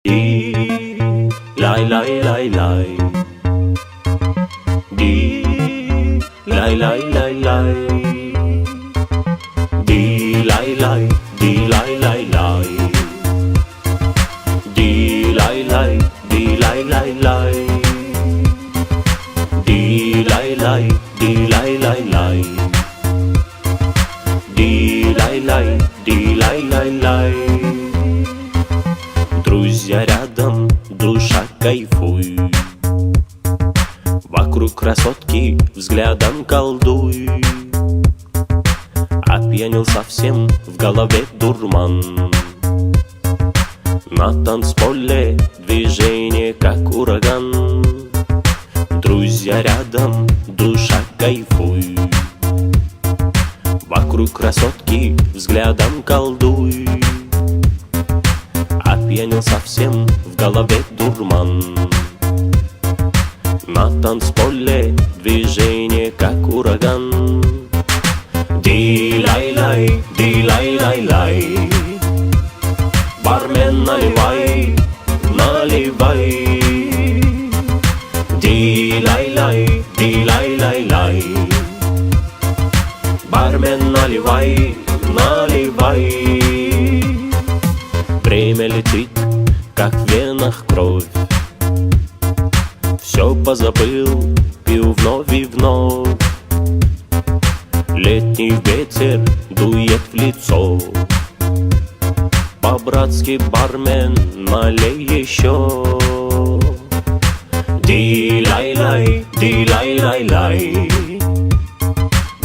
Di lay lay lay lay. Di lay lay lay lay. Di lay lay, di lay lay lay. Di lay lay, di lay lay lay. Di lay lay, di lay lay lay. Di lay lay, di lay lay lay. Друзья рядом, душа кайфуй. Вокруг красотки взглядом колдуй. Опьянел совсем, в голове дурман. На танцполе движение как ураган. Друзья рядом, душа кайфуй. Вокруг красотки взглядом колдуй. Опьянел совсем, в голове дурман. На танцполе движение как ураган. Ди-лай-лай, ди-лай-лай-лай. Бармен, наливай, наливай. Ди-лай-лай, ди-лай-лай-лай. Бармен, наливай, наливай. Время летит, как в венах кровь. Все позабыл, пил вновь и вновь. Летний ветер дует в лицо. По-братски, бармен, налей еще. Ди-лай-лай, ди-лай-лай-лай.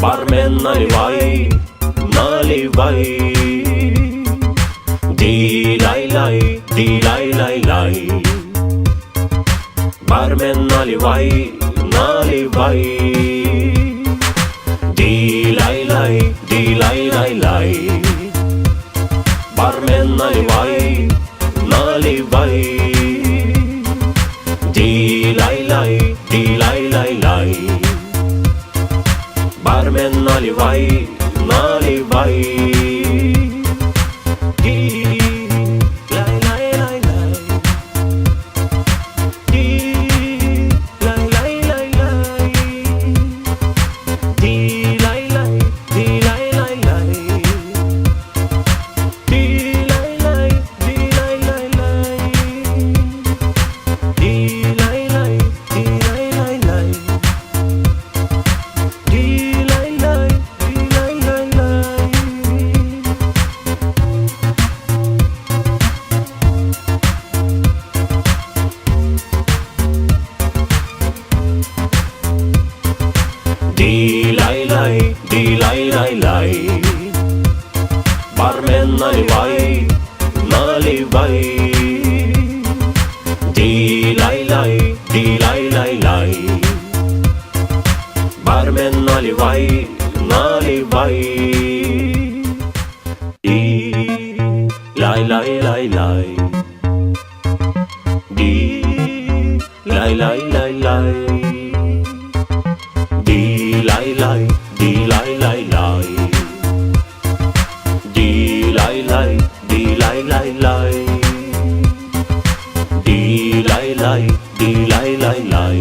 Бармен, наливай, наливай. Ди-лай-лай, ди-лай-лай-лай. Бармен, наливай, наливай. Ди-лай-лай, ди-лай-лай-лай. Бармен, наливай, наливай. Ди-лай-лай, ди-лай-лай-лай. Бармен, наливай, наливай. Ди-лай-лай, ди-лай-лай-лай. Бармен, наливай, наливай. Ди-лай-лай, ди-лай-лай-лай. Бармен, наливай, наливай. Ди-лай-лай-лай-лай. Ди-лай-лай-лай-лай. Ди-лай-лай, ди-лай-лай-лай. Ди-лай-лай, ди-лай-лай-лай. Ди-лай-лай, ди-лай-лай-лай.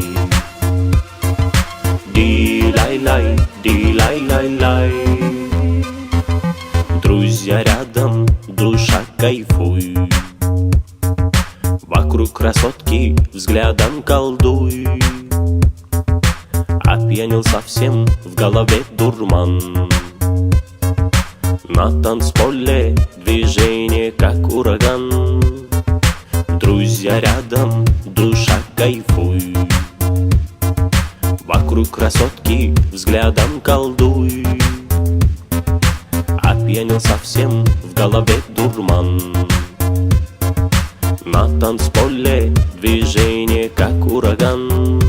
Ди-лай-лай, ди-лай-лай-лай. Друзья рядом, душа кайфуй. Вокруг красотки взглядом колдуй. Опьянел совсем, в голове дурман. На танцполе движение как ураган. Друзья рядом, душа кайфуй. Вокруг красотки взглядом колдуй. Опьянел совсем, в голове дурман. На танцполе движение как ураган.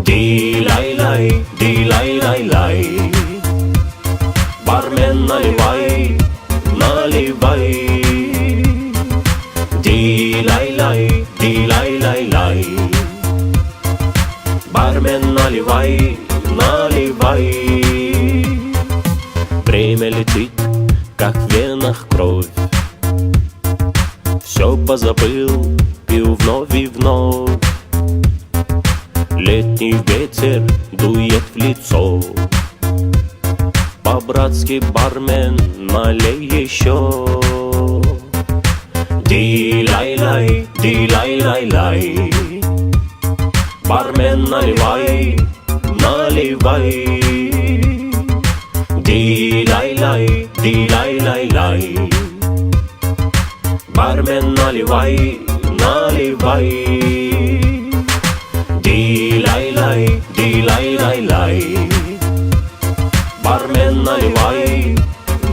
Ди-лай-лай, ди-лай-лай-лай. Бармен, наливай, наливай. Ди-лай-лай, ди-лай-лай-лай. Бармен, наливай, наливай. Время летит, как в венах кровь. Все позабыл, пил вновь и вновь. Летний ветер дует в лицо. По-братски, бармен, налей еще. Ди-лай-лай, ди-лай-лай-лай. Бармен, наливай, наливай. Ди-лай-лай, ди-лай-лай-лай. Бармен, наливай, наливай. Ди-лай-лай, ди-лай-лай-лай. Бармен, наливай,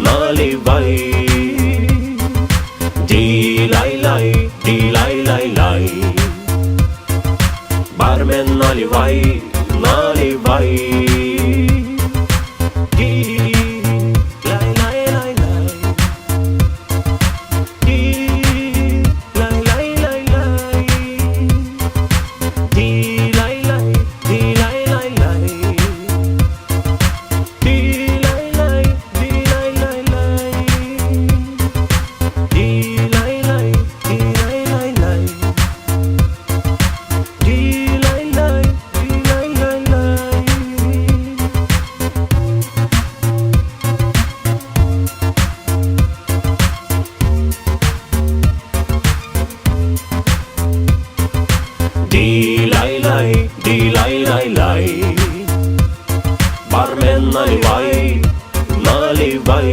наливай. Ди-лай-лай, ди-лай-лай-лай. Бармен, наливай, наливай. Ди-лай-лай, ди-лай-лай-лай. Бармен, наливай, наливай.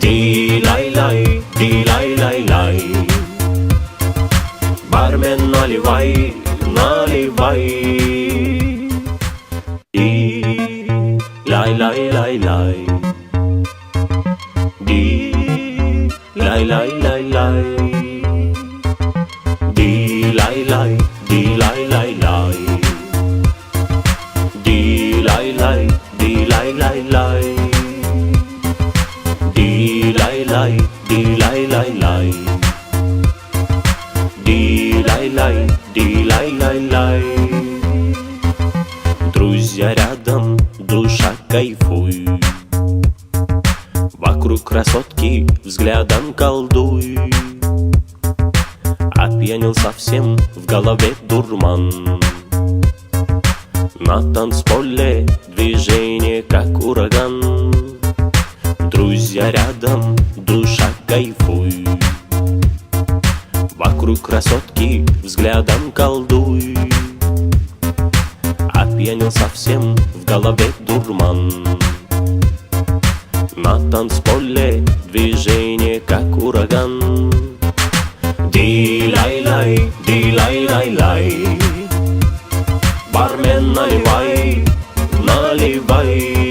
Ди-лай-лай, ди-лай-лай-лай. Бармен, наливай, наливай. Ди-лай-лай-лай-лай. Ди-лай-лай-лай-лай. Ди-лай-лай, ди-лай-лай-лай. Ди-лай-лай, ди-лай-лай-лай. Ди-лай-лай, ди-лай-лай-лай. Ди-лай-лай, ди-лай-лай-лай. Друзья рядом, душа кайфуй. Вокруг красотки взглядом колдуй. Опьянел совсем, в голове дурман. На танцполе движение, как ураган. Друзья рядом, душа кайфуй. Вокруг красотки взглядом колдуй. Опьянел совсем, в голове дурман. На танцполе движение, как ураган. Ди-лай-лай, ди-лай-лай-лай. Бармен, наливай, наливай.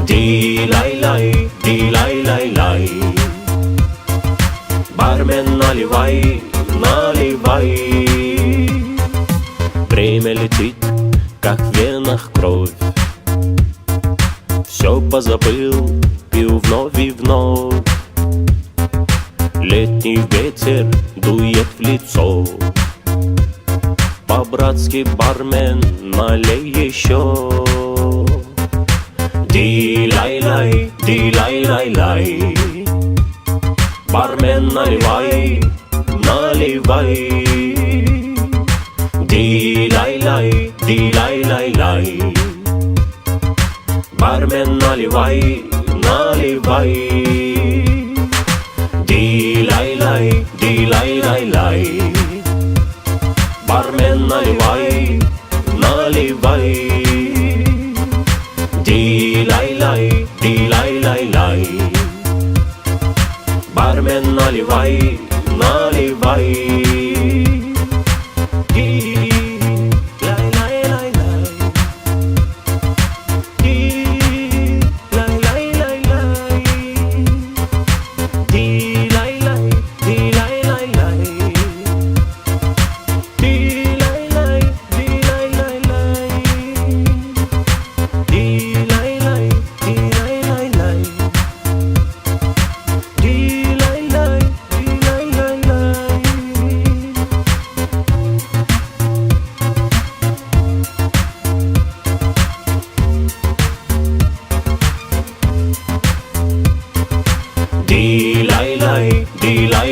Ди-лай-лай, ди-лай-лай-лай. Бармен, наливай, наливай. Время летит, как в венах кровь. Все позабыл, пил вновь и вновь. Летний ветер дует в лицо. По-братски, бармен, налей еще. Ди-лай-лай, ди-лай-лай-лай. Бармен, наливай, наливай. Ди-лай-лай, ди-лай-лай-лай. Бармен, наливай, наливай. Ди-лай-лай, ди-лай-лай-лай. Бармен, наливай, наливай. Ди-лай-лай, ди-лай-лай-лай. Бармен, наливай, наливай.